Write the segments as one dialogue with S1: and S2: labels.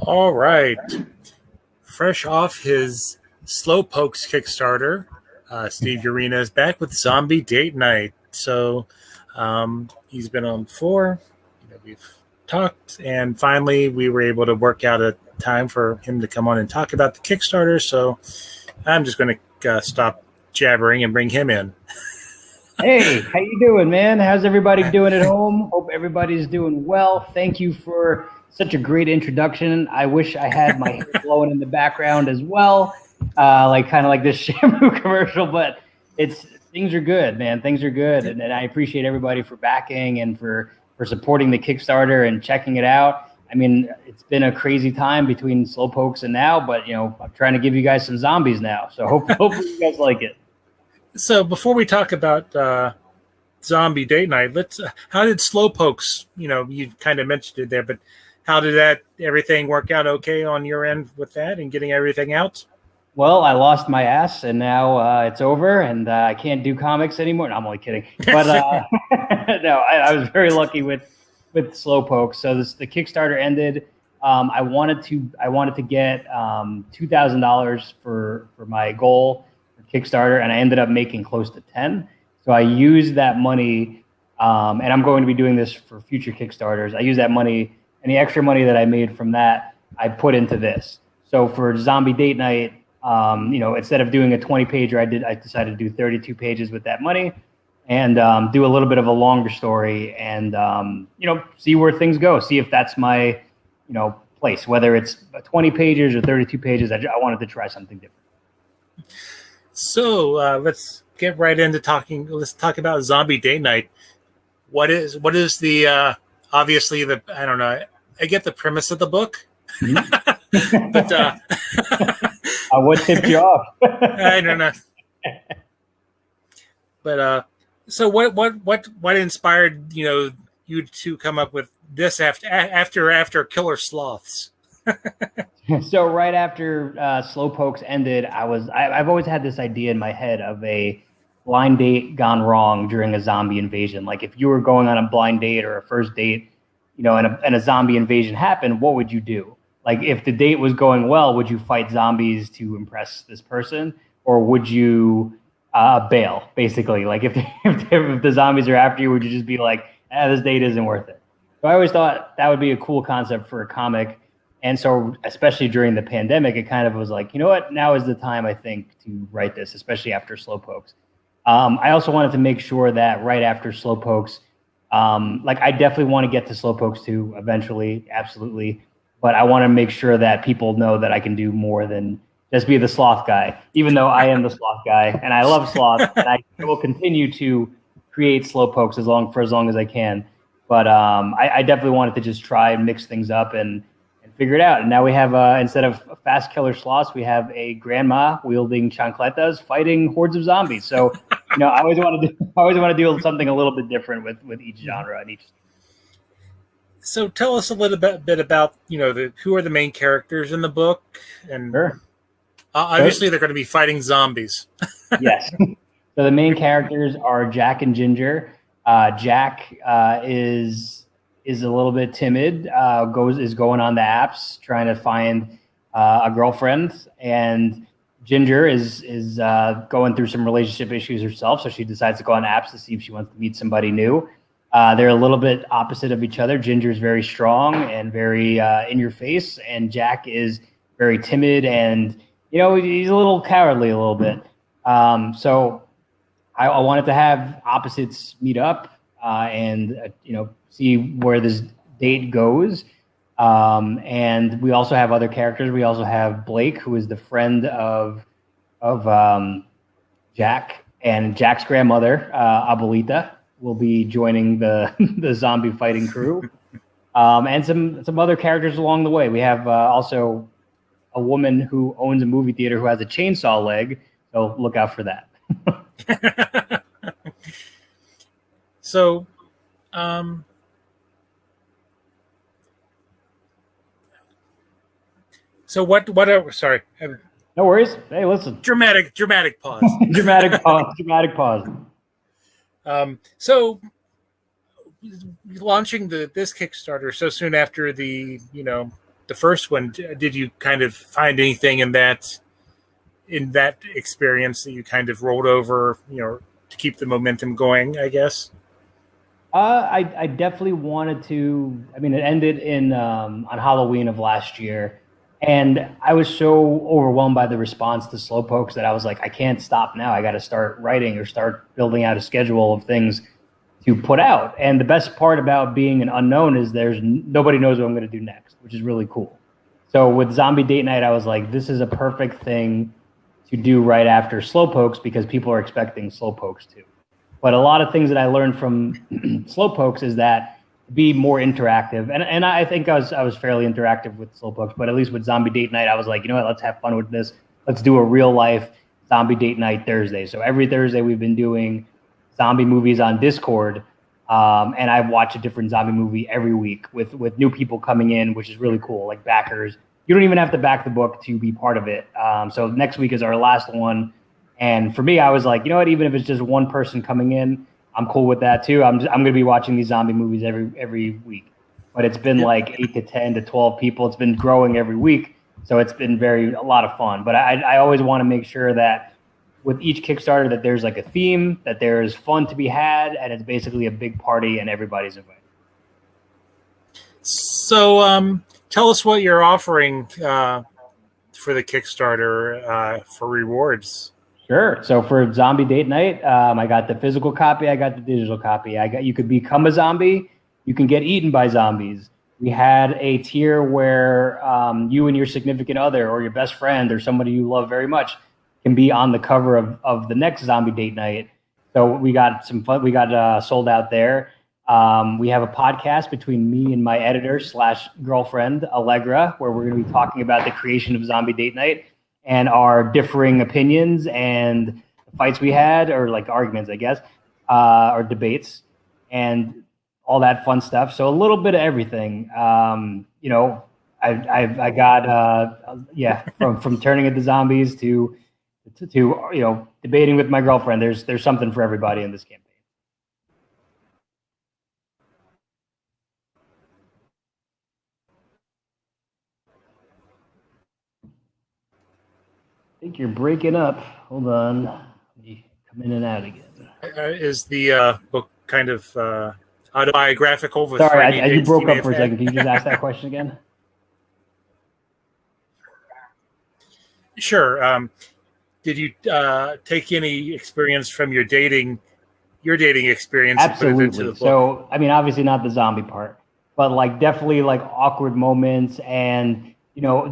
S1: All right. Fresh off his Slowpokes Kickstarter, Steve Urena is back with Zombie Date Night. So he's been on before. We've talked, and finally we were able to work out a time for him to come on and talk about the Kickstarter. So I'm just going to stop jabbering and bring him in.
S2: Hey, how you doing, man? How's everybody doing at home? Hope everybody's doing well. Thank you for such a great introduction. I wish I had my hair blowing in the background as well, kind of like this shampoo commercial. But things are good, man. Things are good, and I appreciate everybody for backing and for supporting the Kickstarter and checking it out. I mean, it's been a crazy time between Slowpokes and now, but I'm trying to give you guys some zombies now. So hopefully you guys like it.
S1: So before we talk about Zombie Date Night, how did Slowpokes, you kind of mentioned it there, but how did everything work out okay on your end with that and getting everything out?
S2: Well, I lost my ass, and now it's over, and I can't do comics anymore. No, I'm only kidding. But no, I was very lucky with Slowpoke. So the Kickstarter ended. I wanted to get $2,000 for my goal for Kickstarter, and I ended up making close to 10. So I used that money, and I'm going to be doing this for future Kickstarters. I used that money, and the extra money that I made from that, I put into this. So for Zombie Date Night, instead of doing a 20-pager, I decided to do 32 pages with that money, and do a little bit of a longer story, and see where things go. See if that's my, place. Whether it's 20 pages or 32 pages, I wanted to try something different.
S1: So let's get right into talking. Let's talk about Zombie Date Night. What is the obviously I don't know. I get the premise of the book,
S2: Mm-hmm.
S1: but
S2: what tipped you off?
S1: I don't know. But so what inspired you to come up with this after Killer Sloths?
S2: So right after Slowpokes ended, I've always had this idea in my head of a blind date gone wrong during a zombie invasion. Like if you were going on a blind date or a first date, and a zombie invasion happened, what would you do? Like if the date was going well, would you fight zombies to impress this person, or would you bail? Basically, like if the zombies are after you, would you just be like, this date isn't worth it? So I always thought that would be a cool concept for a comic. And so, especially during the pandemic, it kind of was like, you know what? Now is the time, I think, to write this, especially after Slowpokes. I also wanted to make sure that right after Slowpokes, I definitely want to get to Slowpokes 2 eventually, absolutely. But I want to make sure that people know that I can do more than just be the sloth guy, even though I am the sloth guy and I love sloths, and I will continue to create Slowpokes for as long as I can. But I definitely wanted to just try and mix things up and figure it out. And now we have, instead of fast killer sloths, we have a grandma wielding chancletas fighting hordes of zombies. So, I always want to do something a little bit different with each genre and each.
S1: So tell us a little bit about who are the main characters in the book, and
S2: Sure.
S1: Obviously they're going to be fighting zombies.
S2: Yes. So the main characters are Jack and Ginger. Jack is a little bit timid. Is going on the apps trying to find a girlfriend, and Ginger is going through some relationship issues herself. So she decides to go on apps to see if she wants to meet somebody new. They're a little bit opposite of each other. Ginger is very strong and very in your face, and Jack is very timid and he's a little cowardly a little bit. So I wanted to have opposites meet up and see where this date goes. And we also have other characters. We also have Blake, who is the friend of Jack, and Jack's grandmother, Abuelita, will be joining the zombie fighting crew, and some other characters along the way. We have also a woman who owns a movie theater who has a chainsaw leg, so look out for that.
S1: So, sorry.
S2: No worries. Hey, listen.
S1: Dramatic pause.
S2: Dramatic pause.
S1: So launching this Kickstarter so soon after the the first one, did you kind of find anything in that experience that you kind of rolled over, to keep the momentum going, I guess?
S2: I definitely wanted to. I mean, it ended in on Halloween of last year, and I was so overwhelmed by the response to Slowpokes that I was like, I can't stop now. I got to start writing or start building out a schedule of things to put out. And the best part about being an unknown is nobody knows what I'm going to do next, which is really cool. So with Zombie Date Night, I was like, this is a perfect thing to do right after Slowpokes because people are expecting Slowpokes too. But a lot of things that I learned from Slowpokes is that be more interactive. And I think I was fairly interactive with Slowpokes, but at least with Zombie Date Night, I was like, you know what, let's have fun with this. Let's do a real life Zombie Date Night Thursday. So every Thursday we've been doing zombie movies on Discord. And I watch a different zombie movie every week with new people coming in, which is really cool, like backers. You don't even have to back the book to be part of it. So next week is our last one. And for me, I was like, you know what? Even if it's just one person coming in, I'm cool with that too. I'm going to be watching these zombie movies every week. But it's been like 8 to 10 to 12 people. It's been growing every week, so it's been a lot of fun. But I always want to make sure that with each Kickstarter that there's like a theme, that there's fun to be had, and it's basically a big party and everybody's invited.
S1: So tell us what you're offering for the Kickstarter for rewards.
S2: Sure. So for Zombie Date Night, I got the physical copy. I got the digital copy. You could become a zombie. You can get eaten by zombies. We had a tier where you and your significant other or your best friend or somebody you love very much can be on the cover of the next Zombie Date Night. So we got some fun. We got sold out there. We have a podcast between me and my editor / girlfriend, Allegra, where we're going to be talking about the creation of Zombie Date Night and our differing opinions and fights we had, or like arguments, I guess, or debates, and all that fun stuff. So a little bit of everything. I got from turning into zombies to debating with my girlfriend. There's something for everybody in this campaign. I think you're breaking up. Hold on. Let me come in and out again.
S1: Is the book kind of autobiographical?
S2: Sorry, you broke up for a second. Can you just ask that question again?
S1: Sure. Did you take any experience from your dating experience?
S2: Absolutely.
S1: And put it into the book?
S2: So, I mean, obviously not the zombie part, but like definitely like awkward moments. And,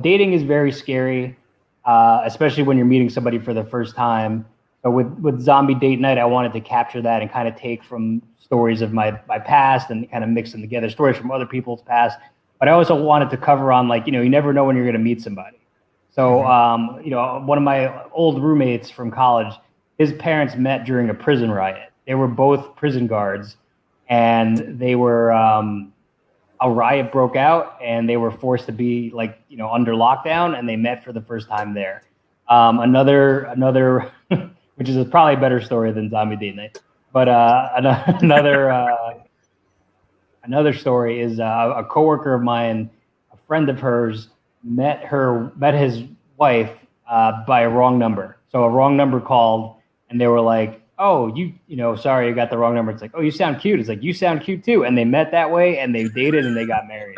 S2: dating is very scary, especially when you're meeting somebody for the first time. So with Zombie Date Night, I wanted to capture that and kind of take from stories of my past and kind of mix them together, stories from other people's past. But I also wanted to cover on you never know when you're going to meet somebody. So, one of my old roommates from college, his parents met during a prison riot. They were both prison guards, and they were a riot broke out, and they were forced to be under lockdown, and they met for the first time there. Another, which is probably a better story than Zombie Date Night, but another story is a coworker of mine, a friend of hers, met his wife by a wrong number. So a wrong number called, and they were like, "Oh, sorry, you got the wrong number." It's like, "Oh, you sound cute." It's like, "You sound cute too." And they met that way, and they dated, and they got married.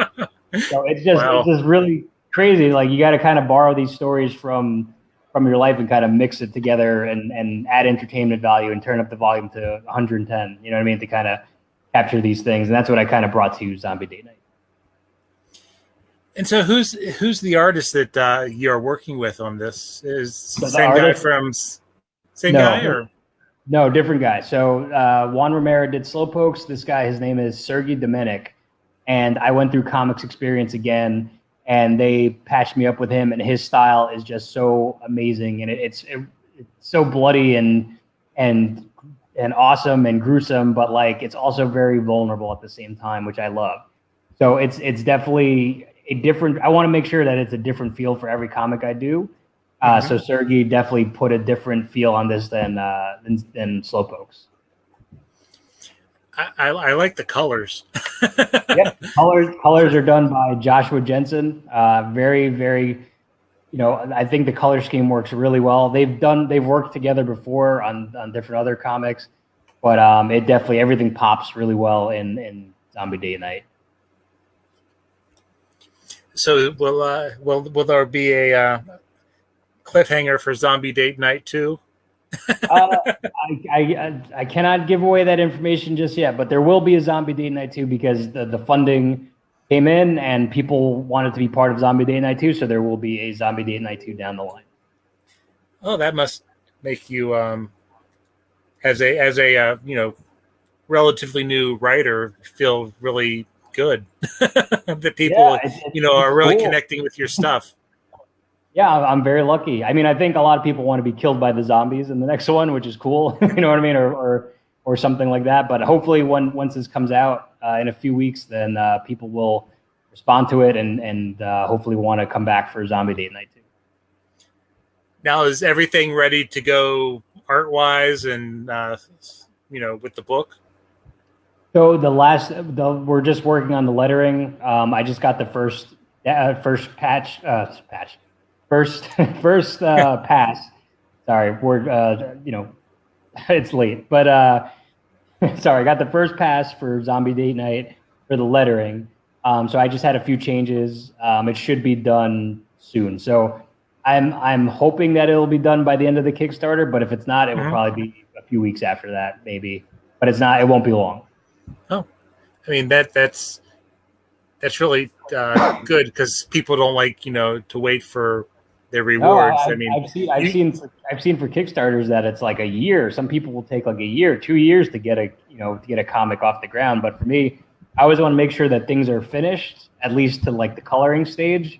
S2: So it's just really crazy. Like, you got to kind of borrow these stories from your life and kind of mix it together and add entertainment value and turn up the volume to 110. You know what I mean? To kind of capture these things, and that's what I kind of brought to Zombie Date Night.
S1: And so, who's the artist that you're working with on this? Is the same guy from guy or
S2: no, different guy? So Juan Romero did Slowpokes. This guy, his name is Sergi Domènech, and I went through Comics Experience again, and they patched me up with him, and his style is just so amazing, and it's so bloody and awesome and gruesome, but it's also very vulnerable at the same time, which I love. So it's definitely a different. I want to make sure that it's a different feel for every comic I do. So Sergi definitely put a different feel on this than Slowpokes.
S1: I like the colors.
S2: Yep, colors are done by Josh Jensen. Very, very, I think the color scheme works really well. They've worked together before on different other comics, but it definitely, everything pops really well in Zombie Date Night.
S1: So will there be a cliffhanger for Zombie Date Night 2?
S2: I cannot give away that information just yet, but there will be a Zombie Date Night 2 because the funding came in and people wanted to be part of Zombie Date Night 2, so there will be a Zombie Date Night 2 down the line.
S1: Oh, that must make you as a relatively new writer feel really good that people are really cool, connecting with your stuff.
S2: Yeah, I'm very lucky. I mean, I think a lot of people want to be killed by the zombies in the next one, which is cool. You know what I mean, or something like that. But hopefully, once this comes out in a few weeks, then people will respond to it and hopefully want to come back for Zombie Date Night 2.
S1: Now, is everything ready to go art-wise and with the book?
S2: So we're just working on the lettering. I just got the first pass. Sorry, we're it's late, but sorry, I got the first pass for Zombie Date Night for the lettering. So I just had a few changes. It should be done soon. So I'm hoping that it'll be done by the end of the Kickstarter. But if it's not, it will probably be a few weeks after that, maybe. But it's not. It won't be long.
S1: Oh, I mean that's really good because people don't like to wait for their rewards.
S2: I've seen for Kickstarters that it's like a year. Some people will take like a year, 2 years to get a comic off the ground. But for me, I always want to make sure that things are finished, at least to like the coloring stage,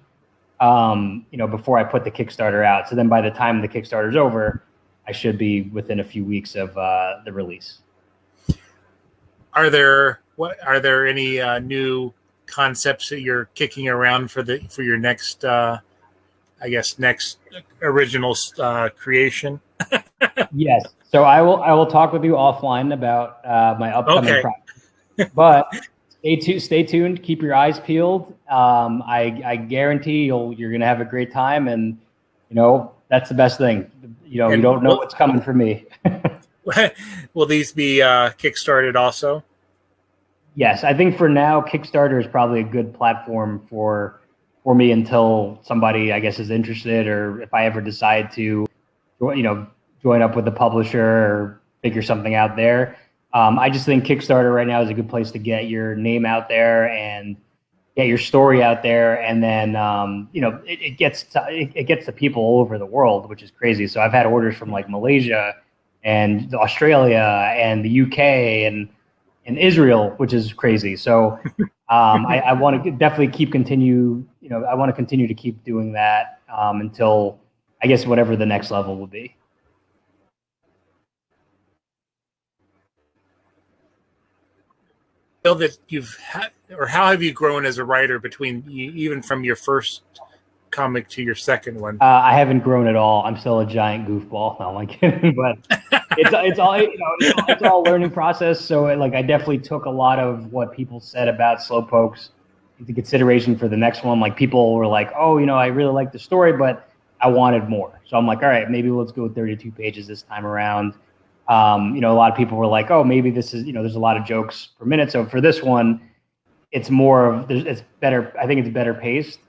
S2: before I put the Kickstarter out. So then by the time the Kickstarter's over, I should be within a few weeks of the release.
S1: Are there any new concepts that you're kicking around for your next next original creation?
S2: Yes. So I will talk with you offline about my upcoming project. But stay tuned. Keep your eyes peeled. I guarantee you're gonna have a great time, and that's the best thing. You don't know what's coming for me.
S1: Will these be kickstarted also?
S2: Yes, I think for now Kickstarter is probably a good platform for me until somebody, I guess, is interested, or if I ever decide to, join up with a publisher or figure something out there. I just think Kickstarter right now is a good place to get your name out there and get your story out there, and then it gets to people all over the world, which is crazy. So I've had orders from like Malaysia and Australia and the UK and Israel, which is crazy. So I want to definitely continue to keep doing that until I guess whatever the next level will be.
S1: Feel that you've had, or how have you grown as a writer even from your first comic to your second one?
S2: I haven't grown at all. I'm still a giant goofball. No, I'm kidding, but it's all a learning process. So I definitely took a lot of what people said about Slowpokes into consideration for the next one. Like people were like, oh, I really like the story, but I wanted more. So I'm like, all right, maybe let's go with 32 pages this time around. A lot of people were like, oh, maybe this is, there's a lot of jokes per minute. So for this one, it's it's better. I think it's better paced.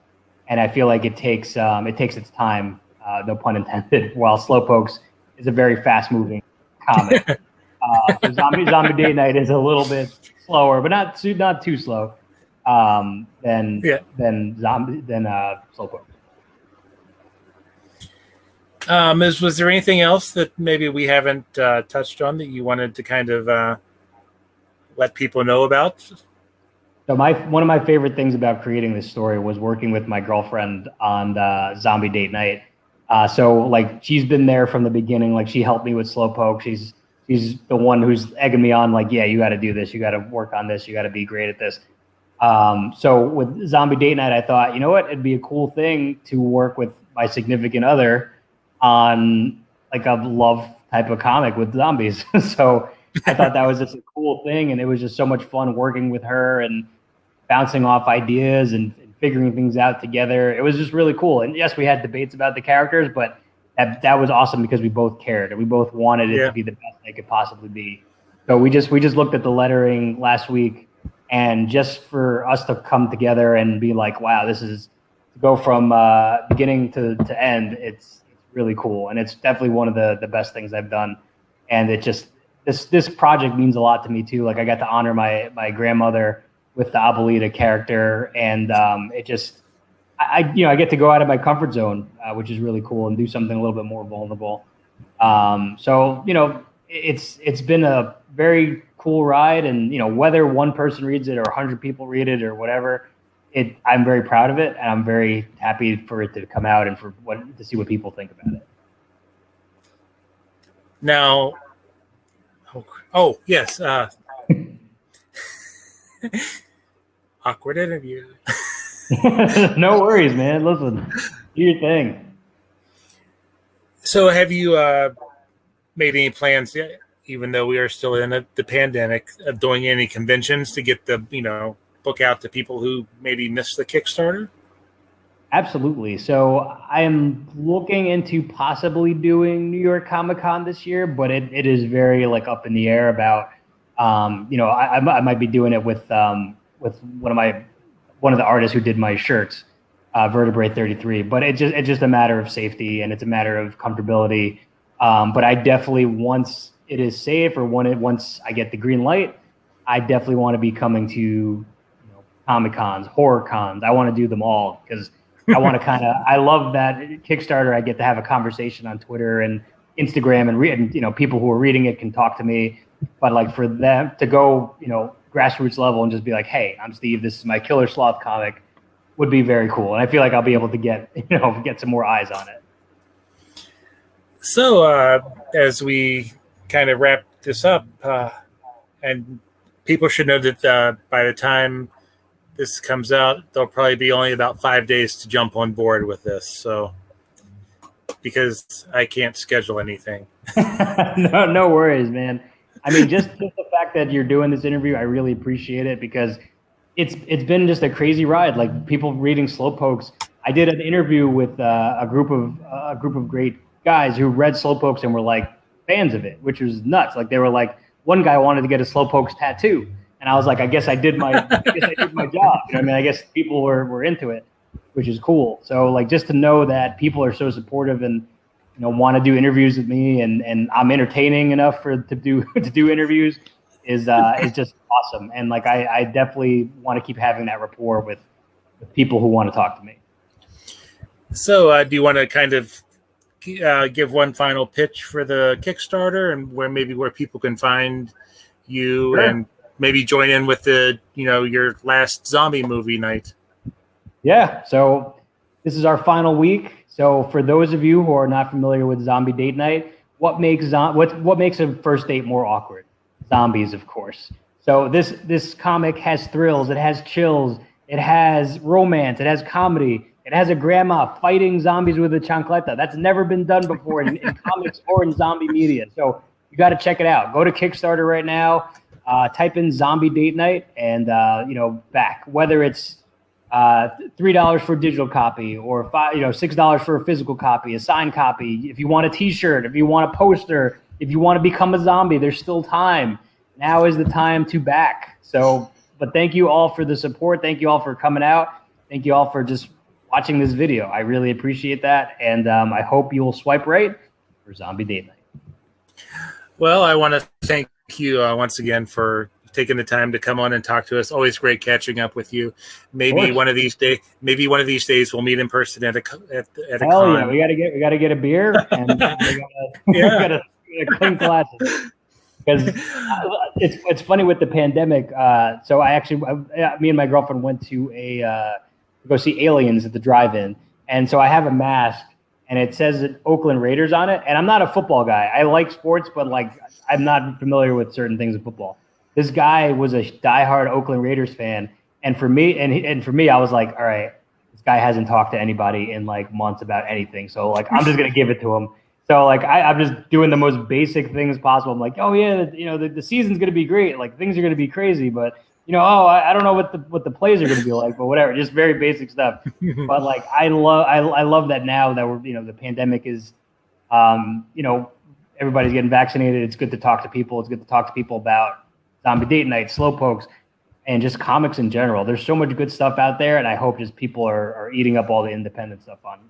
S2: And I feel like it takes its time, no pun intended, while Slowpokes is a very fast-moving comic. So Zombie Date Night is a little bit slower, but not too slow than Slowpokes.
S1: Was there anything else that maybe we haven't touched on that you wanted to kind of let people know about?
S2: So one of my favorite things about creating this story was working with my girlfriend on Zombie Date Night. So she's been there from the beginning. Like she helped me with Slowpoke. She's the one who's egging me on. Like, yeah, you got to do this. You got to work on this. You got to be great at this. So with Zombie Date Night, I thought, you know what, it'd be a cool thing to work with my significant other on like a love type of comic with zombies. So I thought that was just a cool thing, and it was just so much fun working with her and bouncing off ideas and figuring things out together. It was just really cool. And yes, we had debates about the characters, but that was awesome because we both cared and we both wanted it to be the best they could possibly be. So we just looked at the lettering last week, and just for us to come together and be like, wow, this is to go from beginning to end. It's really cool, and it's definitely one of the best things I've done. And it just this project means a lot to me too. Like I got to honor my grandmother with the Abuelita character, and it just I get to go out of my comfort zone, which is really cool, and do something a little bit more vulnerable. So it's been a very cool ride, and whether one person reads it or 100 people read it or whatever, I'm very proud of it, and I'm very happy for it to come out and to see what people think about it.
S1: Now, yes, awkward interview.
S2: No worries, man. Listen, do your thing.
S1: So have you made any plans yet, even though we are still in the pandemic, of doing any conventions to get the book out to people who maybe missed the Kickstarter?
S2: Absolutely. So I am looking into possibly doing New York Comic Con this year, but it is very up in the air about I might be doing it with one of the artists who did my shirts, Vertebrae 33. But it's just a matter of safety, and it's a matter of comfortability. But I definitely, once it is safe, or once I get the green light, I definitely want to be coming to Comic Cons, horror cons. I want to do them all because I want to I love that Kickstarter. I get to have a conversation on Twitter and Instagram, and people who are reading it can talk to me. But for them to go, grassroots level and just be like, hey, I'm Steve, this is my Killer Sloth comic, would be very cool. And I feel like I'll be able to get some more eyes on it.
S1: So as we kind of wrap this up, and people should know that by the time this comes out, there'll probably be only about 5 days to jump on board with this. So, because I can't schedule anything.
S2: No worries, man. I mean, just the fact that you're doing this interview, I really appreciate it, because it's been just a crazy ride. Like, people reading Slowpokes. I did an interview with a group of great guys who read Slowpokes and were fans of it, which was nuts. They were one guy wanted to get a Slowpokes tattoo, and I was like, I guess I did my job. I guess people were into it, which is cool. So just to know that people are so supportive and want to do interviews with me, and I'm entertaining enough to do interviews is just awesome. And I definitely want to keep having that rapport with people who want to talk to me.
S1: So do you want to kind of give one final pitch for the Kickstarter, and where people can find you? Sure. And maybe join in with your last zombie movie night? Yeah.
S2: So this is our final week. So for those of you who are not familiar with Zombie Date Night, what makes a first date more awkward? Zombies, of course. So this comic has thrills, it has chills, it has romance, it has comedy, it has a grandma fighting zombies with a chancleta. That's never been done before in comics or in zombie media. So you got to check it out. Go to Kickstarter right now, type in Zombie Date Night, and back. Whether it's $3 for a digital copy, or $6 for a physical copy, a signed copy. If you want a T-shirt, if you want a poster, if you want to become a zombie, there's still time. Now is the time to back. So, but thank you all for the support. Thank you all for coming out. Thank you all for just watching this video. I really appreciate that, and I hope you will swipe right for Zombie Date Night.
S1: Well, I want to thank you once again for taking the time to come on and talk to us. Always great catching up with you. Maybe one of these days we'll meet in person at a con.
S2: Yeah, we gotta get a beer, and we gotta clink glasses. Because it's funny with the pandemic. So me and my girlfriend went to go see Aliens at the drive-in, and so I have a mask, and it says Oakland Raiders on it. And I'm not a football guy. I like sports, but I'm not familiar with certain things of football. This guy was a diehard Oakland Raiders fan, and for me, I was like, all right, this guy hasn't talked to anybody in months about anything, so I'm just gonna give it to him. So like I'm just doing the most basic things possible. I'm like, oh yeah, the season's gonna be great. Like things are gonna be crazy, but I don't know what the plays are gonna be like, but whatever. Just very basic stuff. But like I love that now that we're the pandemic is, everybody's getting vaccinated. It's good to talk to people. It's good to talk to people about Zombie Date Night, Slowpokes, and just comics in general. There's so much good stuff out there, and I hope just people are eating up all the independent stuff on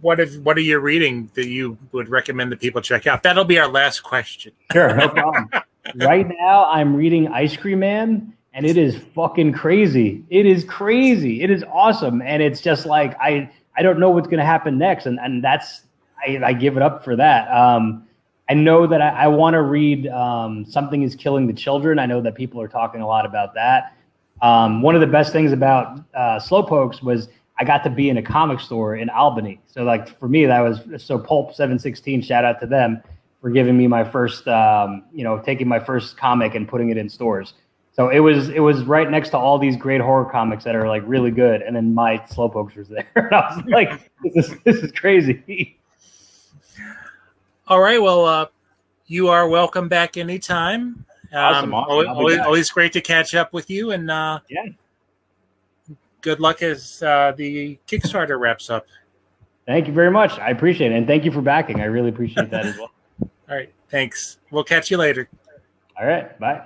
S1: what are you reading that you would recommend that people check out? That'll be our last question.
S2: Sure, no problem. Right now, I'm reading Ice Cream Man, and it is fucking crazy. It is crazy. It is awesome, and it's just like I don't know what's gonna happen next, and that's I give it up for that. I know that I want to read Something is Killing the Children. I know that people are talking a lot about that. One of the best things about Slowpokes was I got to be in a comic store in Albany. So like for me, that was Pulp 716. Shout out to them for giving me my first, taking my first comic and putting it in stores. So it was right next to all these great horror comics that are like really good. And then my Slowpokes was there. And I was like, this is crazy.
S1: All right. Well, you are welcome back anytime.
S2: Awesome.
S1: Always great to catch up with you. And
S2: yeah.
S1: Good luck as the Kickstarter wraps up.
S2: Thank you very much. I appreciate it. And thank you for backing. I really appreciate that as well.
S1: All right. Thanks. We'll catch you later.
S2: All right. Bye.